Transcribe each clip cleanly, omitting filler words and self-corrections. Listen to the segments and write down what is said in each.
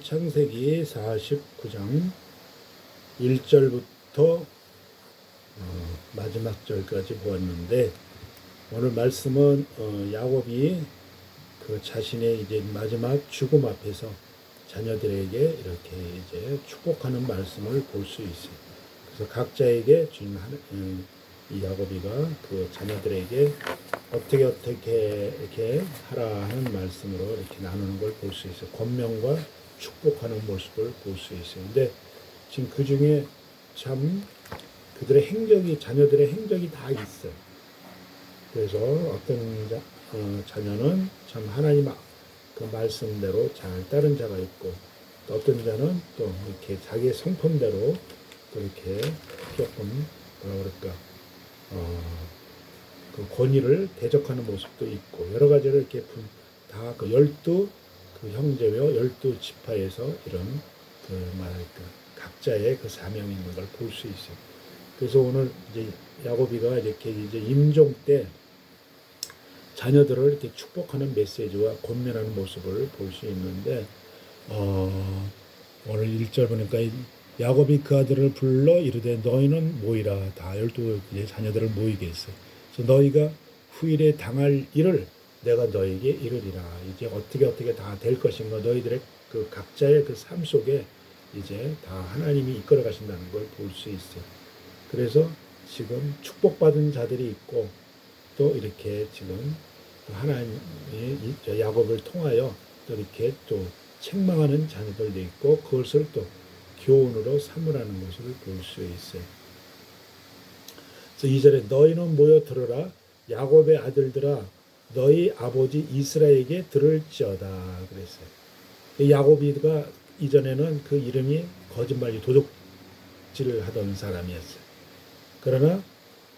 창세기 49장 1절부터 마지막 절까지 보았는데, 오늘 말씀은 야곱이 그 자신의 이제 마지막 죽음 앞에서 자녀들에게 이렇게 이제 축복하는 말씀을 볼 수 있어요. 그래서 각자에게 주님 이 야곱이가 그 자녀들에게 어떻게 이렇게 하라 하는 말씀으로 이렇게 나누는 걸 볼 수 있어요. 권면과 축복하는 모습을 볼 수 있어요. 근데 지금 그 중에 참 그들의 행적이, 자녀들의 행적이 다 있어요. 그래서 어떤 자녀는 참 하나님 그 말씀대로 잘 따른 자가 있고, 또 어떤 자는 또 이렇게 자기의 성품대로 또 이렇게 조금 뭐라 그럴까 그 권위를 대적하는 모습도 있고, 여러 가지를 이렇게 다 그 12 그 형제와 12 지파에서 이런 그 말할까 각자의 그 사명이 있는 걸 볼 수 있어요. 그래서 오늘 이제 야곱이가 이렇게 이제 임종 때 자녀들을 이렇게 축복하는 메시지와 권면하는 모습을 볼 수 있는데, 오늘 1절 보니까 야곱이 그 아들을 불러 이르되 너희는 모이라. 다 12 자녀들을 모이게 했어요. 그래서 너희가 후일에 당할 일을 내가 너에게 이르리라. 이제 어떻게 다 될 것인가, 너희들의 그 각자의 그 삶 속에 이제 다 하나님이 이끌어 가신다는 걸 볼 수 있어요. 그래서 지금 축복받은 자들이 있고, 또 이렇게 지금 하나님이 야곱을 통하여 또 이렇게 또 책망하는 자녀들도 있고, 그것을 또 교훈으로 삼으라는 것을 볼 수 있어요. 그래서 2절에 너희는 모여 들으라. 야곱의 아들들아, 너희 아버지 이스라엘에게 들을지어다 그랬어요. 야곱이가 이전에는 그 이름이 거짓말이 도둑질을 하던 사람이었어요. 그러나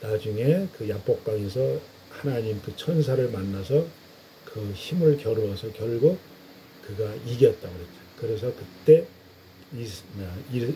나중에 그 야복강에서 하나님 그 천사를 만나서 그 힘을 겨루어서 결국 그가 이겼다고 그랬죠. 그래서 그때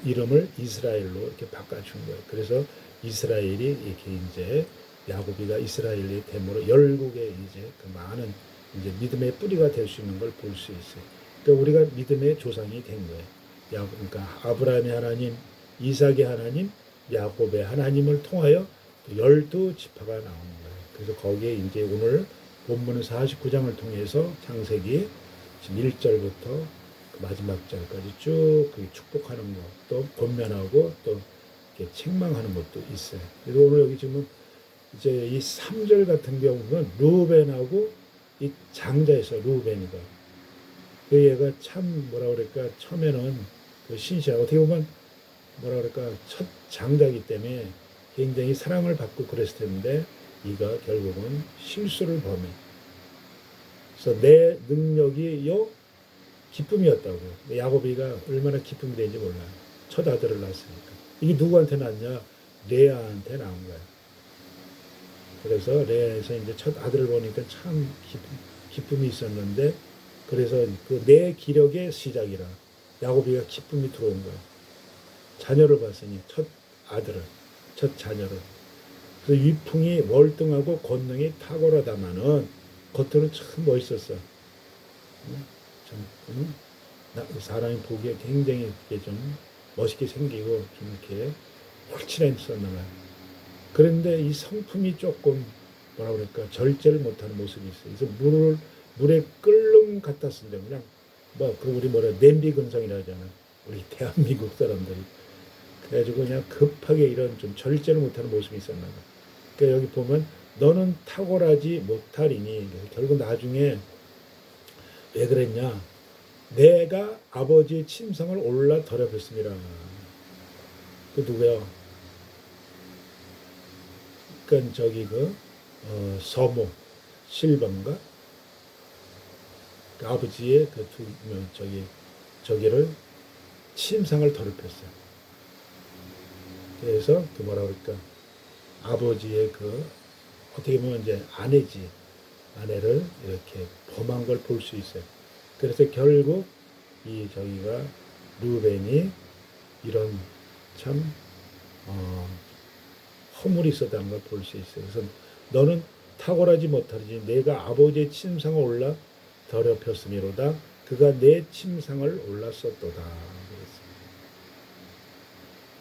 이름을 이스라엘로 이렇게 바꿔준 거예요. 그래서 이스라엘이 이렇게 이제 야곱이가 이스라엘의 됨으로 열국의 이제 그 많은 이제 믿음의 뿌리가 될 수 있는 걸 볼 수 있어요. 그러니까 우리가 믿음의 조상이 된 거예요. 그러니까 아브라함의 하나님, 이삭의 하나님, 야곱의 하나님을 통하여 12 지파가 나오는 거예요. 그래서 거기에 이제 오늘 본문은 49장을 통해서 창세기 1절부터 마지막 절까지 쭉 축복하는 것, 또 권면하고 또 이렇게 책망하는 것도 있어요. 그래서 오늘 여기 지금 이제 이 3절 같은 경우는 루벤하고 이 장자에서 루벤이가 그 얘가 참 뭐라 그럴까, 처음에는 그 신실하고 어떻게 보면 뭐라 그럴까 첫 장자이기 때문에 굉장히 사랑을 받고 그랬을 텐데, 이가 결국은 실수를 범해. 그래서 내 능력이요 기쁨이었다고요. 야곱이가 얼마나 기쁨이 되는지 몰라요. 첫 아들을 낳았으니까. 이게 누구한테 낳냐? 레아한테 낳은 거예요. 그래서 레아에서 이제 첫 아들을 보니까 참 기쁨이 있었는데, 그래서 그 내 기력의 시작이라 야곱이가 기쁨이 들어온 거예요. 자녀를 봤으니 첫 아들을, 첫 자녀를. 그래서 위풍이 월등하고 권능이 탁월하다마는 겉으로 참 멋있었어. 사람이 보기에 굉장히 좀 멋있게 생기고 좀 이렇게 홀칠했었나 봐요. 그런데 이 성품이 조금 뭐라 그럴까 절제를 못하는 모습이 있어요. 그래서 물에 끓는 같았는데 그냥 우리 냄비 근성이라 하잖아. 우리 대한민국 사람들이. 그래가지고 그냥 급하게 이런 좀 절제를 못하는 모습이 있었나 봐. 그러니까 여기 보면 너는 탁월하지 못하리니, 결국 나중에 왜 그랬냐? 내가 아버지의 침상을 올라 더럽혔습니다. 그 누구야? 그러니까 저기 서모 실반가 그 아버지의 그 저기를 침상을 더럽혔어요. 그래서 그 뭐라 그럴까 아버지의 그 어떻게 보면 이제 아내를 이렇게 범한 걸 볼 수 있어요. 그래서 결국 이 저기가 루벤이 이런 참 허물이 있었다는 걸 볼 수 있어요. 그래서 너는 탁월하지 못하지 내가 아버지의 침상을 올라 더럽혔음이로다. 그가 내 침상을 올랐었도다.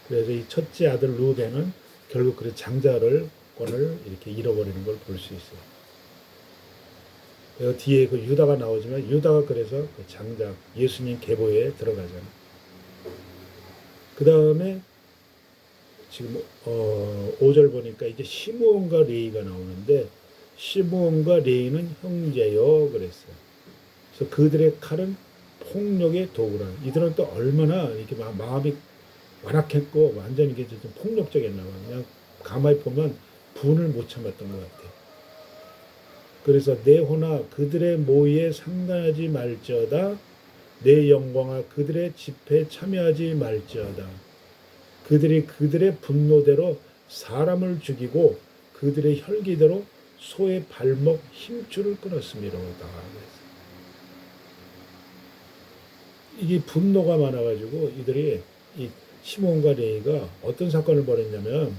그래서 이 첫째 아들 루벤은 결국 그 장자를 권을 이렇게 잃어버리는 걸 볼 수 있어요. 그리고 뒤에 그 유다가 나오지만 유다가 그래서 그 장자 예수님 계보에 들어가잖아요. 그 다음에 지금 5절 보니까 이제 시므온과 레위가 나오는데 시므온과 레위는 형제요 그랬어요. 그래서 그들의 칼은 폭력의 도구라. 이들은 또 얼마나 이렇게 마음이 완악했고 완전히 이게 좀 폭력적이었나 봐요. 그냥 가만히 보면 분을 못 참았던 것 같아요. 그래서 내 호나 그들의 모의에 상관하지 말지어다. 내 영광아 그들의 집회에 참여하지 말지어다. 그들이 그들의 분노대로 사람을 죽이고 그들의 혈기대로 소의 발목 힘줄을 끊었음이로다. 이게 분노가 많아가지고 이들이 이 시몬과 레위가 어떤 사건을 벌였냐면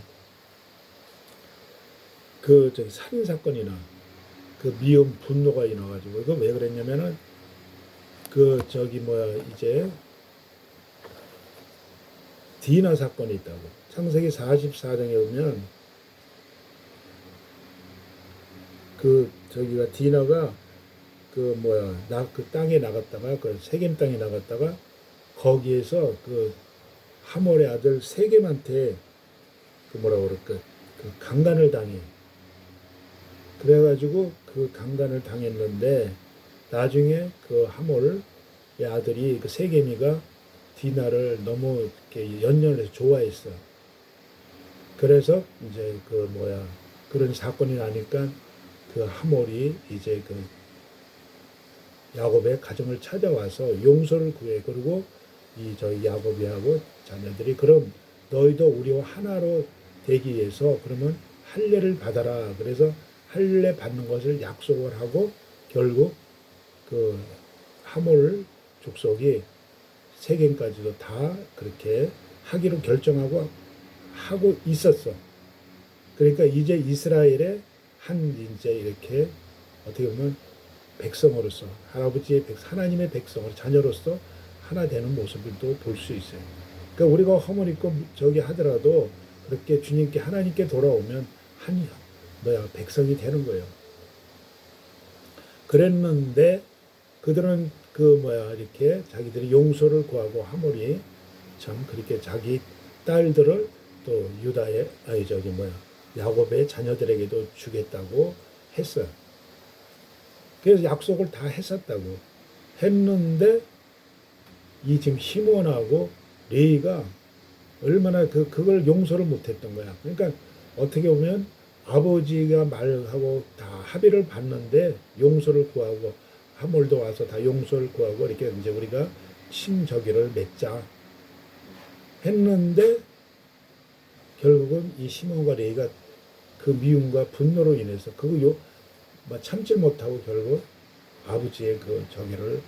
그 저기 살인 사건이나 그 미움 분노가 일어나가지고 이거 왜 그랬냐면은 그 저기 뭐야 이제 디나 사건이 있다고. 창세기 44장에 보면 그 저기가 디나가 그 뭐야 그 땅에 나갔다가 그 세겜 땅에 나갔다가 거기에서 그 하몰의 아들 세겜한테 그 뭐라고 그럴까 그 강간을 당해. 그래가지고 그 강간을 당했는데 나중에 그 하몰의 아들이 그 세겜이가 디나를 너무 이렇게 연연해서 좋아했어. 그래서 이제 그 뭐야 그런 사건이 나니까 그 하몰이 이제 그 야곱의 가정을 찾아와서 용서를 구해. 그리고 이 저희 야곱이하고 자녀들이 그럼 너희도 우리와 하나로 되기 위해서 그러면 할례를 받아라. 그래서 할례 받는 것을 약속을 하고 결국 그 하몰 족속이 세겜까지도 다 그렇게 하기로 결정하고 하고 있었어. 그러니까 이제 이스라엘의 한 이제 이렇게 어떻게 보면 백성으로서 할아버지의 하나님의 백성으로 자녀로서 하나 되는 모습을 또 볼 수 있어요. 그러니까 우리가 허물 있고 저기 하더라도 그렇게 주님께 하나님께 돌아오면 한 뭐야 백성이 되는 거예요. 그랬는데 그들은 그 뭐야 이렇게 자기들이 용서를 구하고 하몰이 참 그렇게 자기 딸들을 또 유다의 아니 저기 뭐야 야곱의 자녀들에게도 주겠다고 했어요. 그래서 약속을 다 했었다고 했는데 이 지금 시몬하고 레위가 얼마나 그걸 용서를 못했던 거야. 그러니까 어떻게 보면 아버지가 말하고 다 합의를 봤는데 용서를 구하고 하몰도 와서 다 용서를 구하고 이렇게 이제 우리가 친저기를 맺자 했는데 결국은 이 시몬과 레위가 그 미움과 분노로 인해서 그거 참지 못하고 결국 아버지의 그 저기를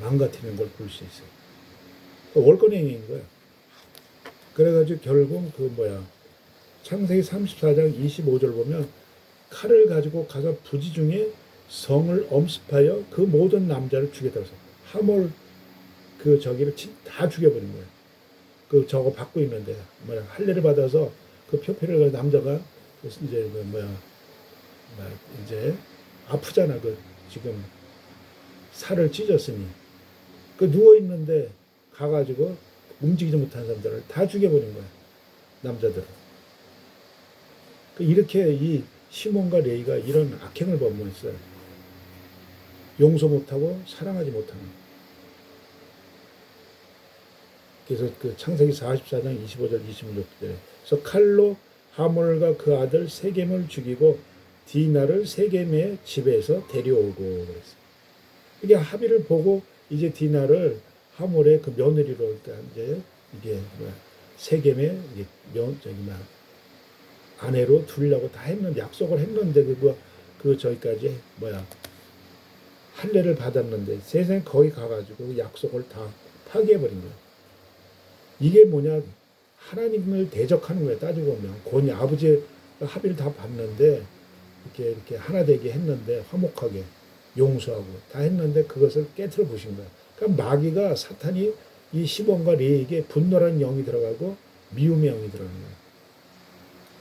망가뜨리는 걸 볼 수 있어요. 월권행위인 거야. 그래가지고 결국 그 뭐야 창세기 34장 25절 보면 칼을 가지고 가서 부지 중에 성을 엄습하여 그 모든 남자를 죽였다고 해서 하몰 그 저기를 다 죽여버린 거예요. 그 저거 받고 있는데 뭐야 할례를 받아서 그 표피를 가지고 남자가 이제 그 뭐야 이제 아프잖아. 그 지금 살을 찢었으니 그 누워 있는데 가가지고 움직이지 못하는 사람들을 다 죽여버린 거야. 남자들을. 이렇게 이 시몬과 레위가 이런 악행을 범했어요. 용서 못하고 사랑하지 못하는. 그래서 그 창세기 44장 25절 26절에 그래서 칼로 하몰과 그 아들 세겜을 죽이고 디나를 세겜의 집에서 데려오고 그랬어요. 이게 합의를 보고 이제 디나를 하몰의 그 며느리로 그러니까 이제 이게 세겜의 아내로 두려고 다 했는데 약속을 했는데 그 저기까지 할례를 받았는데 세상에 거기 가가지고 약속을 다 파기해버린 거예요. 이게 뭐냐 하나님을 대적하는 거예요. 따지고 보면 권위 아버지의 합의를 다 받는데 이렇게 하나 되게 했는데 화목하게 용서하고 다 했는데 그것을 깨트려 부신 거야. 그러니까 마귀가 사탄이 이 시몬과 레에게 분노라는 영이 들어가고 미움의 영이 들어가는 거야.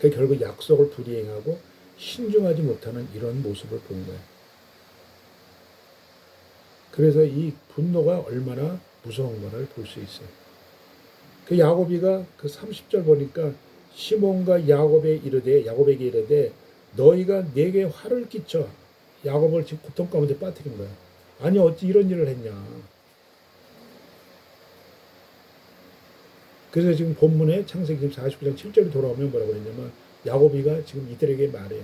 그 결국 약속을 불이행하고 신중하지 못하는 이런 모습을 본 거야. 그래서 이 분노가 얼마나 무서운 것을 볼 수 있어요. 그 야곱이가 그 30절 보니까 시몬과 야곱에게 이르되 너희가 내게 화를 끼쳐 야곱을 지금 고통 가운데 빠뜨린 거야. 아니 어찌 이런 일을 했냐. 그래서 지금 본문에 창세기 49장 7절에 돌아오면 뭐라고 그랬냐면 야곱이가 지금 이들에게 말해요.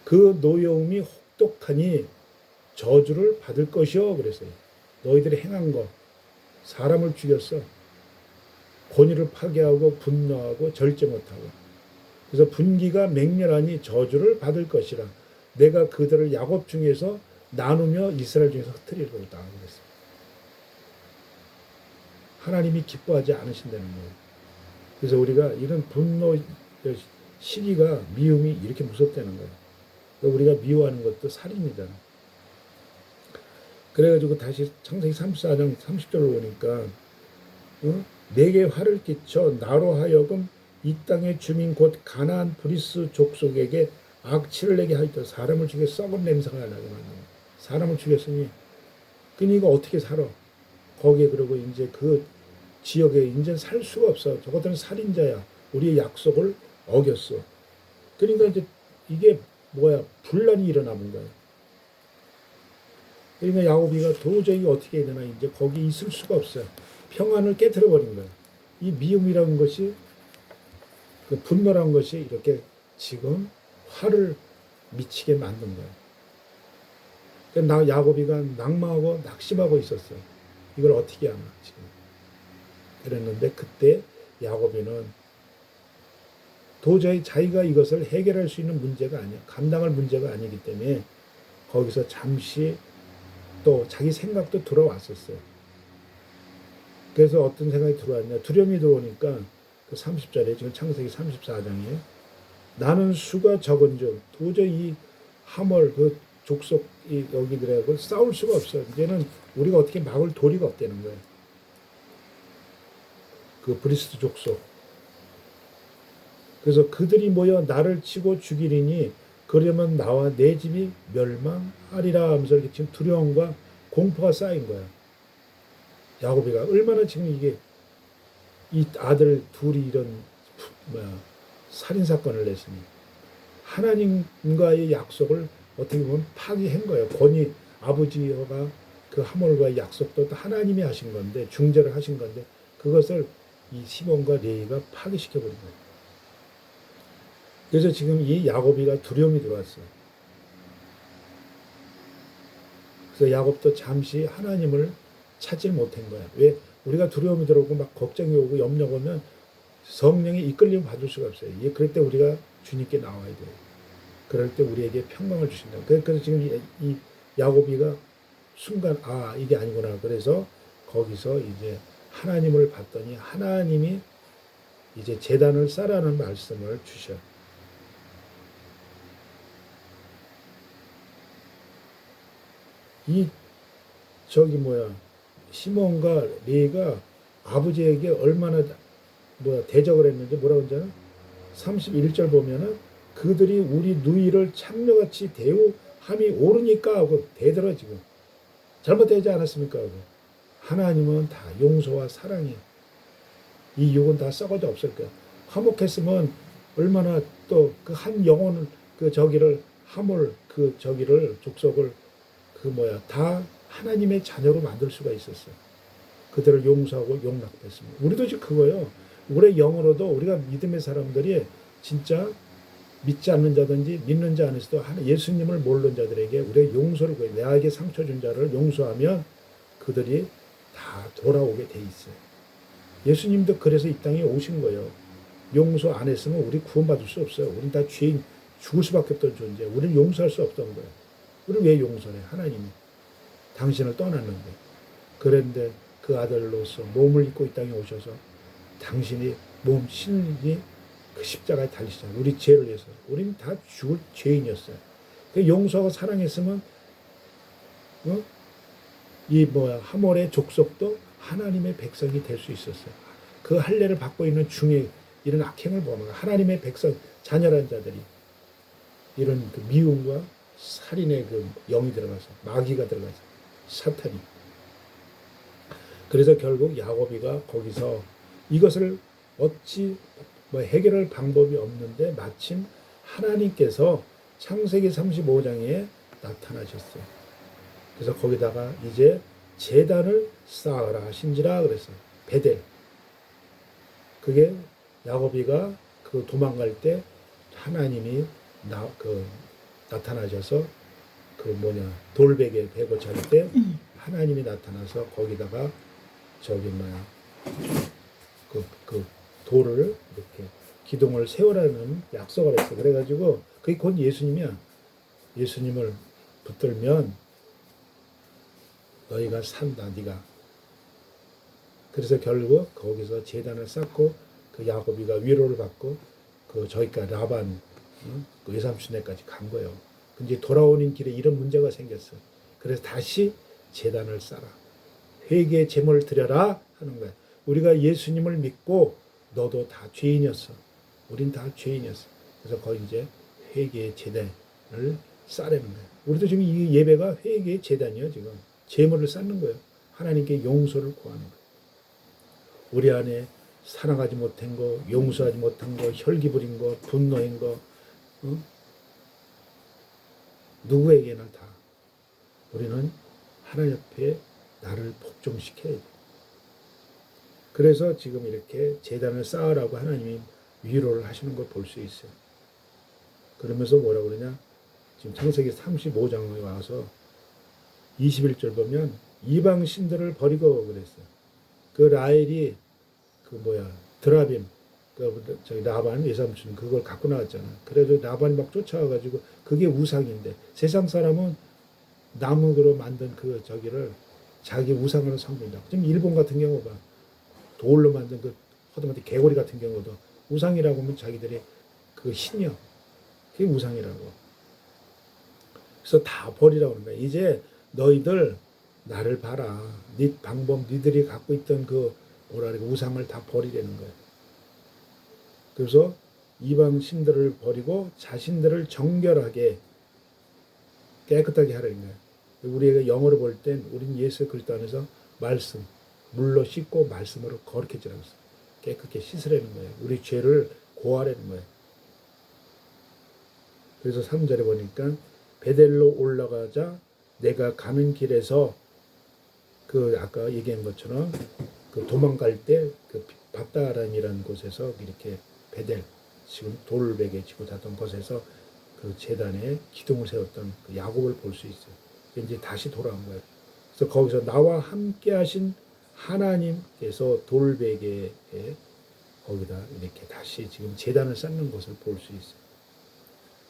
그 노여움이 혹독하니 저주를 받을 것이요 그랬어요. 너희들이 행한 거 사람을 죽였어. 권위를 파괴하고 분노하고 절제 못하고 그래서 분기가 맹렬하니 저주를 받을 것이라 내가 그들을 야곱 중에서 나누며 이스라엘 중에서 흩트리리로다 그랬어요. 하나님이 기뻐하지 않으신다는 거예요. 그래서 우리가 이런 분노 시기가 미움이 이렇게 무섭다는 거예요. 우리가 미워하는 것도 살인이잖아. 그래가지고 다시 창세기 34장 30절을 보니까 내게 화를 끼쳐 나로 하여금 이 땅의 주민 곧 가나안 브리스 족속에게 악취를 내게 하였다. 사람을 죽여 썩은 냄새가 나게 만드는 사람을 죽였으니 그러니까 어떻게 살아? 거기에 그러고 이제 그 지역에 이제 살 수가 없어. 저것들은 살인자야. 우리의 약속을 어겼어. 그러니까 이제 이게 뭐야? 분란이 일어나는 거야. 그러니까 야곱이가 도저히 어떻게 해야 되나 이제 거기 있을 수가 없어요. 평안을 깨트려 버린 거야. 이 미움이라는 것이 그 분노라는 것이 이렇게 지금 화를 미치게 만든 거야. 그러니까 야곱이가 낭망하고 낙심하고 있었어. 이걸 어떻게 하나 지금. 그랬는데 그때 야곱이는 도저히 자기가 이것을 해결할 수 있는 문제가 아니야. 감당할 문제가 아니기 때문에 거기서 잠시 또 자기 생각도 들어왔었어요. 그래서 어떤 생각이 들어왔냐. 두려움이 들어오니까 그 30절에 지금 창세기 34장에 나는 수가 적은즉 도저히 이 하몰 그 족속이 여기들하고 싸울 수가 없어. 이제는 우리가 어떻게 막을 도리가 없다는 거예요. 그 브리스트 족속. 그래서 그들이 모여 나를 치고 죽이리니 그러면 나와 내 집이 멸망하리라 하면서 이렇게 지금 두려움과 공포가 쌓인 거야. 야곱이가 얼마나 지금 이게 이 아들 둘이 이런 살인 사건을 냈으니 하나님과의 약속을 어떻게 보면 파기한 거예요. 권위 아버지가 그 하몰과의 약속도 하나님이 하신 건데 중재를 하신 건데 그것을 이 시몬과 레이가 파기시켜 버린 거예요. 그래서 지금 이 야곱이가 두려움이 들어왔어요. 그래서 야곱도 잠시 하나님을 찾지 못한 거야. 왜? 우리가 두려움이 들어오고 막 걱정이 오고 염려가 오면 성령의 이끌림을 받을 수가 없어요. 그럴 때 우리가 주님께 나와야 돼요. 그럴 때 우리에게 평강을 주신다. 그래서 지금 이 야곱이가 순간 이게 아니구나. 그래서 거기서 이제 하나님을 봤더니 하나님이 이제 제단을 쌓라는 말씀을 주셔. 시몬과 레이가 아버지에게 얼마나 대적을 했는지 뭐라고 하잖아. 31절 보면은 그들이 우리 누이를 창녀같이 대우함이 옳으니까 하고 대들어 지금 잘못되지 않았습니까 하고 하나님은 다 용서와 사랑이에요. 이 육은 다 썩어져 없을 거야. 화목했으면 얼마나 또 그 한 영혼을 그 저기를 하몰 그 저기를 족속을 다 하나님의 자녀로 만들 수가 있었어요. 그들을 용서하고 용납했습니다. 우리도 지금 그거예요. 우리의 영으로도 우리가 믿음의 사람들이 진짜 믿지 않는 자든지 믿는 자 안에서도 예수님을 모르는 자들에게 우리의 용서를 구해 내에게 상처 준 자를 용서하면 그들이 다 돌아오게 돼 있어요. 예수님도 그래서 이 땅에 오신 거예요. 용서 안 했으면 우리 구원받을 수 없어요. 우린 다 죄인 죽을 수밖에 없던 존재. 우리는 용서할 수 없던 거예요. 우리는 왜 용서해? 하나님이 당신을 떠났는데. 그런데 그 아들로서 몸을 입고 이 땅에 오셔서 당신이 신이 그 십자가에 달리시잖아요. 우리 죄를 위해서. 우리는 다 죽을 죄인이었어요. 그 용서하고 사랑했으면 어? 이 뭐야 하몰의 족속도 하나님의 백성이 될 수 있었어요. 그 할례를 받고 있는 중에 이런 악행을 보면 하나님의 백성 자녀란 자들이 이런 그 미움과 살인의 그 영이 들어가서 마귀가 들어가서 사탄이 그래서 결국 야곱이가 거기서 이것을 어찌 뭐 해결할 방법이 없는데 마침 하나님께서 창세기 35장에 나타나셨어요. 그래서 거기다가 이제 제단을 쌓으라 하신지라 그랬어요. 베델. 그게 야곱이가 그 도망갈 때 하나님이 나타나셔서 그 뭐냐 돌베개 베고 잘 때 하나님이 나타나서 거기다가 저기 뭐야 그 돌을 이렇게 기둥을 세우라는 약속을 했어. 그래가지고 그게 곧 예수님이야. 예수님을 붙들면 너희가 산다, 네가. 그래서 결국 거기서 제단을 쌓고 그 야곱이가 위로를 받고 그 저희가 라반 그 외삼촌네까지 간 거예요. 근데 돌아오는 길에 이런 문제가 생겼어. 그래서 다시 제단을 쌓아 회개의 제물을 드려라 하는 거야. 우리가 예수님을 믿고 너도 다 죄인이었어. 우린 다 죄인이었어. 그래서 거기 이제 회개의 제단을 쌓으라는 거야. 우리도 지금 이 예배가 회개의 제단이에요. 지금 제물을 쌓는 거예요. 하나님께 용서를 구하는 거예요. 우리 안에 사랑하지 못한 거, 용서하지 못한 거, 혈기 부린 거, 분노한 거, 누구에게나 다 우리는 하나님 앞에 나를 복종시켜야 돼. 그래서 지금 이렇게 제단을 쌓으라고 하나님이 위로를 하시는 걸 볼 수 있어요. 그러면서 뭐라고 그러냐? 지금 창세기 35장에 와서 21절 보면 이방 신들을 버리고 그랬어요. 그 라헬이 그 뭐야 드라빔 그 저기 라반 외삼촌 그걸 갖고 나왔잖아. 그래서 라반이 막 쫓아와가지고 그게 우상인데 세상 사람은 나무로 만든 그 저기를 자기 우상으로 섬긴다. 지금 일본 같은 경우 봐. 돌로 만든 그 허드마트 개구리 같은 경우도 우상이라고 하면 자기들이 그 신이요. 그게 우상이라고. 그래서 다 버리라고 하는 거야. 이제 너희들 나를 봐라. 네 방법, 니들이 갖고 있던 그 뭐라 그래 우상을 다 버리라는 거야. 그래서 이방 신들을 버리고 자신들을 정결하게 깨끗하게 하라는 거야. 우리가 영어로 볼 땐 우린 예수 그리스도 안에서 말씀, 물로 씻고 말씀으로 거룩해지라고 했어. 깨끗게 씻으라는 거야. 우리 죄를 고하라는 거야. 그래서 3절에 보니까 베델로 올라가자 내가 가는 길에서 그 아까 얘기한 것처럼 그 도망갈 때 그 밧다람이라는 곳에서 이렇게 베델 지금 돌베개 지고 잤던 곳에서 그 제단에 기둥을 세웠던 그 야곱을 볼 수 있어요. 이제 다시 돌아온 거예요. 그래서 거기서 나와 함께 하신 하나님께서 돌베개에 거기다 이렇게 다시 지금 제단을 쌓는 것을 볼 수 있어요.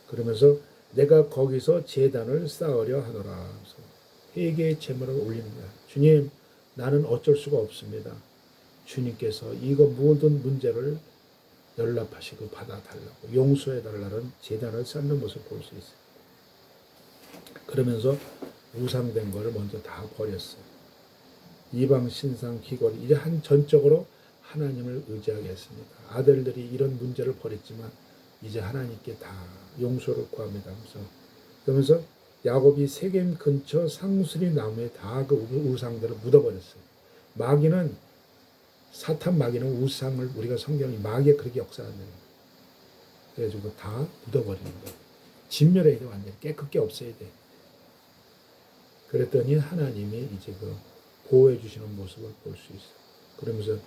그러면서 내가 거기서 제단을 쌓으려 하노라. 회개의 제물을 올리는 거야. 주님, 나는 어쩔 수가 없습니다. 주님께서 이거 모든 문제를 연락하시고 받아달라고 용서해달라는 제단을 쌓는 모습을 볼 수 있어요. 그러면서 우상된 거를 먼저 다 버렸어요. 이방 신상 기골 이제 한 전적으로 하나님을 의지하게 했습니다. 아들들이 이런 문제를 버렸지만 이제 하나님께 다 용서를 구합니다. 그러면서 야곱이 세겜 근처 상수리 나무에 다 그 우상들을 묻어버렸어요. 마귀는 사탄 마귀는 우상을 우리가 성경이 마귀가 그렇게 역사하는 거예요. 그래가지고 다 묻어버리는 거예요. 진멸해야 돼. 완전히 깨끗게 없애야 돼. 그랬더니 하나님이 이제 그 보호해 주시는 모습을 볼 수 있어요. 그러면서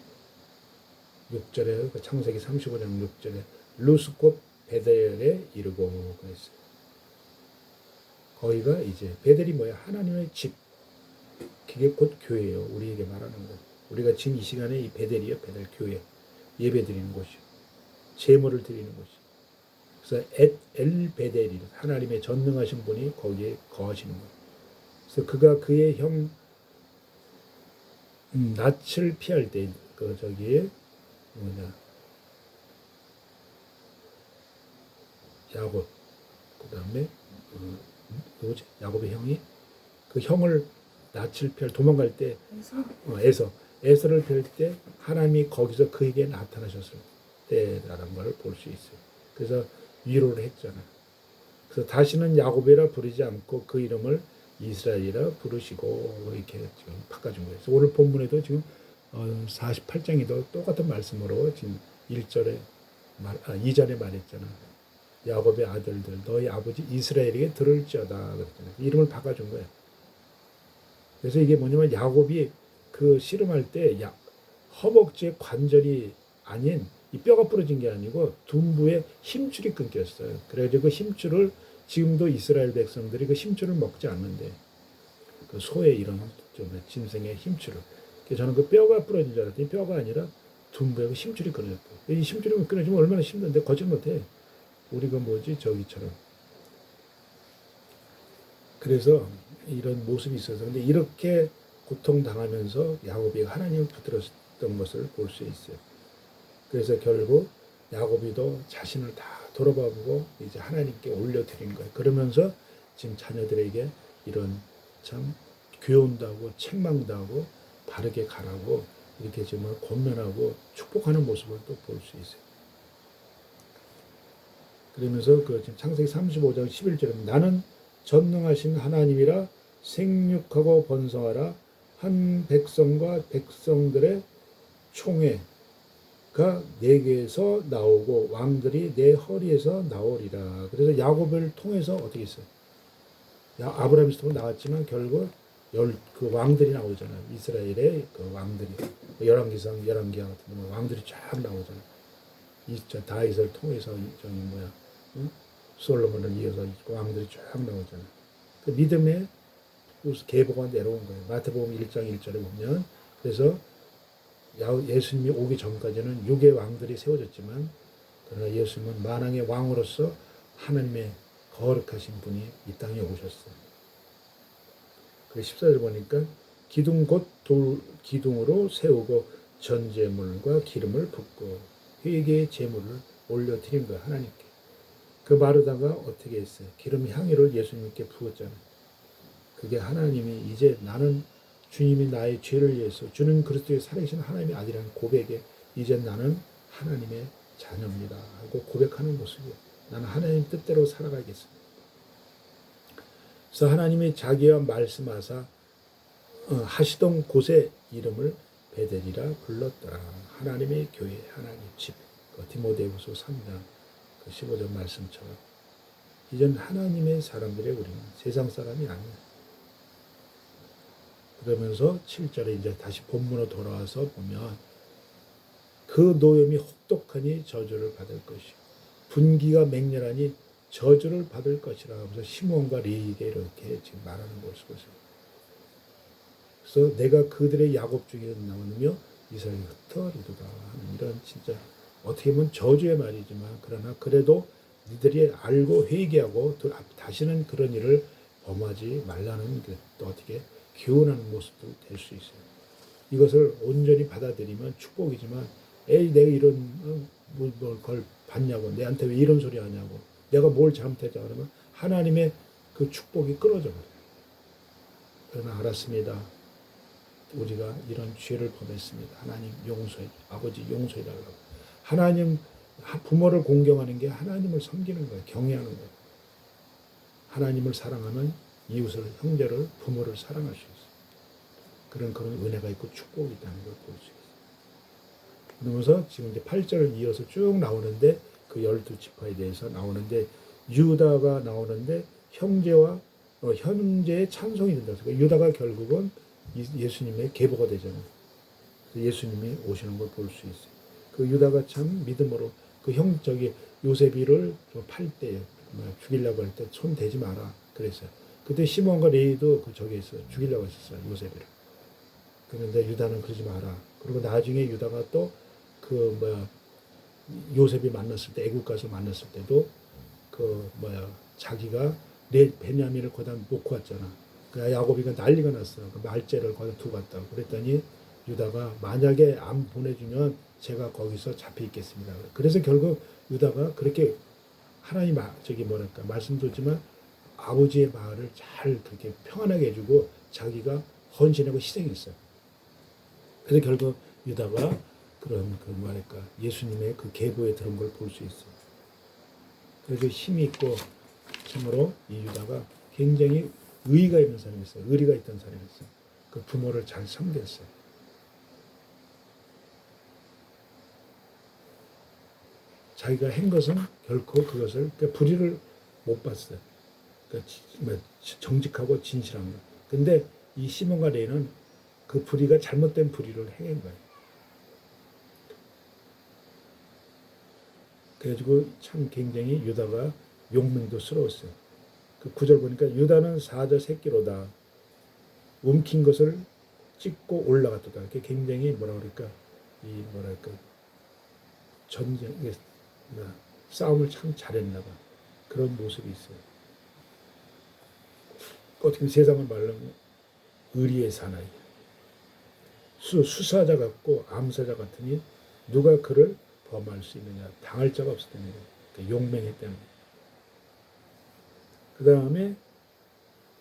6절에 그 창세기 35장 6절에 루스꽃 베델에 이르고 그랬어요. 거기가 이제 베델이 뭐야? 하나님의 집. 그게 곧 교회예요. 우리에게 말하는 거. 우리가 지금 이 시간에 이 베델이요. 베델 교회. 예배 드리는 곳이요. 제물을 드리는 곳이요. 그래서 엘 베델이 하나님의 전능하신 분이 거기에 거하시는 거예요. 그래서 그가 그의 형 낯을 피할 때 그 저기 뭐냐 야곱 그 다음에 누구지 야곱의 형이 그 형을 낯을 펼 도망갈 때 그래서 에서를 뵐 때 하나님이 거기서 그에게 나타나셨을 때라는 걸 볼 수 있어요. 그래서 위로를 했잖아. 그래서 다시는 야곱이라 부르지 않고 그 이름을 이스라엘이라 부르시고 이렇게 지금 바꿔준 거예요. 그래서 오늘 본문에도 지금 48장에도 똑같은 말씀으로 지금 1절에 2절에 말했잖아. 야곱의 아들들 너희 아버지 이스라엘에게 들을지어다 그랬잖아요. 이름을 바꿔준 거예요. 그래서 이게 뭐냐면 야곱이 그 씨름할 때 허벅지의 관절이 아닌 이 뼈가 부러진 게 아니고 둔부에 힘줄이 끊겼어요. 그래가지고 그 힘줄을 지금도 이스라엘 백성들이 그 힘줄을 먹지 않는데 그 소의 이런 좀 짐승의 힘줄을. 그래서 저는 그 뼈가 부러진 줄 알았더니 뼈가 아니라 둔부에 그 힘줄이 끊어졌고 이 힘줄이 끊어지면 얼마나 힘든데 걷질 못해. 우리가 뭐지 저기처럼. 그래서 이런 모습이 있어서 근데 이렇게 고통당하면서 야곱이 하나님을 붙들었던 것을 볼 수 있어요. 그래서 결국 야곱이도 자신을 다 돌아보고 이제 하나님께 올려드린 거예요. 그러면서 지금 자녀들에게 이런 참 교훈도 하고 책망도 하고 바르게 가라고 이렇게 정말 권면하고 축복하는 모습을 또 볼 수 있어요. 그러면서 그 지금 창세기 35장 11절에 나는 전능하신 하나님이라 생육하고 번성하라 한 백성과 백성들의 총회가 내게서 나오고 왕들이 내 허리에서 나오리라. 그래서 야곱을 통해서 어떻게 했어요? 아브라함이 통해 나왔지만 결국 그 왕들이 나오잖아요. 이스라엘의 그 왕들이 열왕기상 열왕기하 같은 왕들이 쫙 나오잖아요. 다윗을 통해서 저기 뭐야 솔로몬을 이어서 왕들이 쫙 나오잖아요. 그 믿음의 계보가 내려온 거예요. 마태복음 1장 1절에 보면 그래서 예수님이 오기 전까지는 육의 왕들이 세워졌지만 그러나 예수님은 만왕의 왕으로서 하나님의 거룩하신 분이 이 땅에 오셨어요. 그 14절 보니까 기둥 곧 돌 기둥으로 세우고 전제물과 기름을 붓고 회개의 제물을 올려드린 거예요. 하나님께. 그 마르다가 어떻게 했어요? 기름 향유를 예수님께 부었잖아요. 그게 하나님이 이제 나는 주님이 나의 죄를 위해서 주는 그리스도의 살아계신 하나님의 아들이라는 고백에 이제 나는 하나님의 자녀입니다 하고 고백하는 모습이에요. 나는 하나님 뜻대로 살아가겠습니다. 그래서 하나님이 자기와 말씀하사 하시던 곳에 이름을 베델이라 불렀더라. 하나님의 교회, 하나님 집. 디모데후서 3장 15절 말씀처럼 이젠 하나님의 사람들의 우리는 세상 사람이 아니야. 그러면서 7절에 이제 다시 본문으로 돌아와서 보면 그 노염이 혹독하니 저주를 받을 것이요 분기가 맹렬하니 저주를 받을 것이라 하면서 시몬과 레위에게 이렇게 지금 말하는 것이거든요. 그래서 내가 그들의 야곱 중에 나오며 이스라엘이 흩어리도다 하는 이런 진짜 어떻게 보면 저주의 말이지만 그러나 그래도 니들이 알고 회개하고 다시는 그런 일을 범하지 말라는 또 어떻게 교훈하는 모습도 될 수 있어요. 이것을 온전히 받아들이면 축복이지만 에이 내가 이런 걸 받냐고 내한테 왜 이런 소리 하냐고 내가 뭘 잘못했다 그러면 하나님의 그 축복이 끊어져 버려요. 그러나 알았습니다. 우리가 이런 죄를 범했습니다. 하나님 용서해 아버지 용서해 달라고. 하나님 부모를 공경하는 게 하나님을 섬기는 거예요. 경외하는 거예요. 하나님을 사랑하면 이웃을 형제를 부모를 사랑할 수 있어요. 그런 은혜가 있고 축복이 있다는 걸 볼 수 있어요. 그러면서 지금 이제 8절을 이어서 쭉 나오는데 그 12지파에 대해서 나오는데 유다가 나오는데 형제와 현재의 찬송이 된다. 그러니까 유다가 결국은 예수님의 계보가 되잖아요. 예수님이 오시는 걸 볼 수 있어요. 그 유다가 참 믿음으로 그 요셉이를 팔 때 죽이려고 할 때 손 대지 마라 그랬어요. 그때 시몬과 레위도 저기에서 죽이려고 했었어요. 요셉이를. 그런데 유다는 그러지 마라. 그리고 나중에 유다가 또 요셉이 만났을 때 애국 가서 만났을 때도 자기가 베냐민을 거기다 놓고 왔잖아. 그 야곱이가 난리가 났어. 그 말째를 거기다 두고 갔다고. 그랬더니 유다가 만약에 안 보내주면 제가 거기서 잡혀 있겠습니다. 그래서 결국 유다가 그렇게 하나님 말씀도 있지만 아버지의 마을을 잘 그렇게 평안하게 해주고 자기가 헌신하고 희생했어요. 그래서 결국 유다가 그런 그 뭐랄까 예수님의 그 계보에 들은 걸 볼 수 있어요. 그래서 힘이 있고 참으로 이 유다가 굉장히 의의가 있는 사람이었어요. 의리가 있던 사람이었어요. 그 부모를 잘 섬겼어요. 자기가 한 것은 결코 그것을 그러니까 불의를 못 봤어요. 그러니까 정직하고 진실한 거. 근데 이 시몬과 레이는 그 불의가 잘못된 불의를 행한 거예요. 그래가지고 참 굉장히 유다가 용맹도스러웠어요. 그 구절 보니까 유다는 사자 새끼로다. 움킨 것을 찍고 올라갔다. 그게 굉장히 뭐라 그럴까 이 뭐랄까 전쟁 싸움을 참 잘했나 봐. 그런 모습이 있어요. 어떻게 세상을 말하면 의리의 사나이. 수사자 같고 암사자 같으니 누가 그를 범할 수 있느냐. 당할 자가 없었다는 거예요. 용맹했다는 거예요. 그 다음에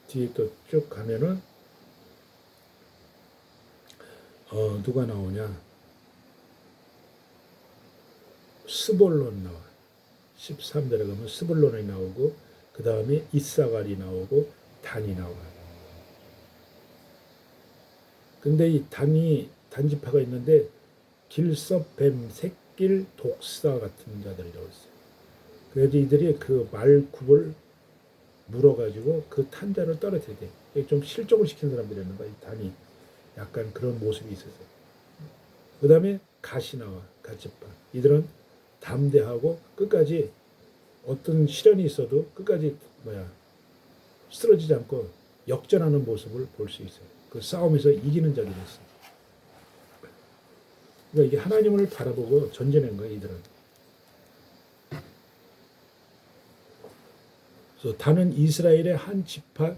뒤에 또 쭉 가면은 누가 나오냐. 스볼론 나와. 13절에 가면 스볼론이 나오고 그 다음에 이사갈이 나오고 단이 나와요. 근데 이 단지파가 있는데 길섭뱀 새길 독사 같은 자들이라고 했어요. 그래서 이들이 그 말굽을 물어가지고 그 탄자를 떨어뜨려야 돼. 좀 실족을 시키는 사람들이었나 봐. 이 단이 약간 그런 모습이 있었어요. 그 다음에 갓이 나와. 갓지파. 이들은 담대하고 끝까지 어떤 시련이 있어도 끝까지 쓰러지지 않고 역전하는 모습을 볼 수 있어요. 그 싸움에서 이기는 자들이 있어요. 그러니까 이게 하나님을 바라보고 전쟁한 거예요, 이들은. 그래서 단은 이스라엘의 한 지파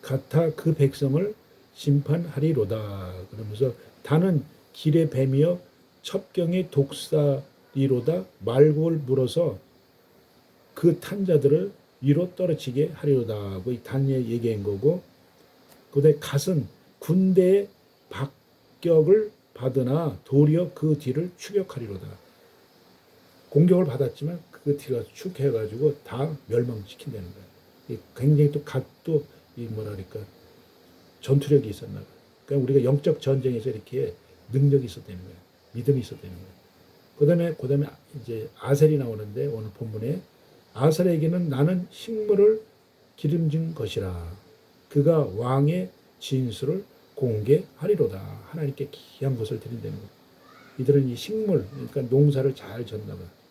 같아 그 백성을 심판하리로다. 그러면서 단은 길의 뱀이여 첩경의 독사리로다. 말굽을 물어서 그 탄자들을 위로 떨어지게 하리로다. 이 단에 얘기한 거고, 그다음에 갓은 군대의 박격을 받으나 도리어 그 뒤를 추격하리로다. 공격을 받았지만 그 뒤가 축해가지고 다 멸망시킨다는 거예요. 굉장히 또 갓도 이 뭐랄까 전투력이 있었나 봐요. 그러니까 우리가 영적 전쟁에서 이렇게 능력이 있었다는 거예요. 믿음이 있었다는 거예요. 그다음에 이제 아셀이 나오는데 오늘 본문에 아셀에게는 나는 식물을 기름진 것이라. 그가 왕의 진술을 공개하리로다. 하나님께 귀한 것을 드린다는 거예요. 이들은 이 식물, 그러니까 농사를 잘 졌나 봐요.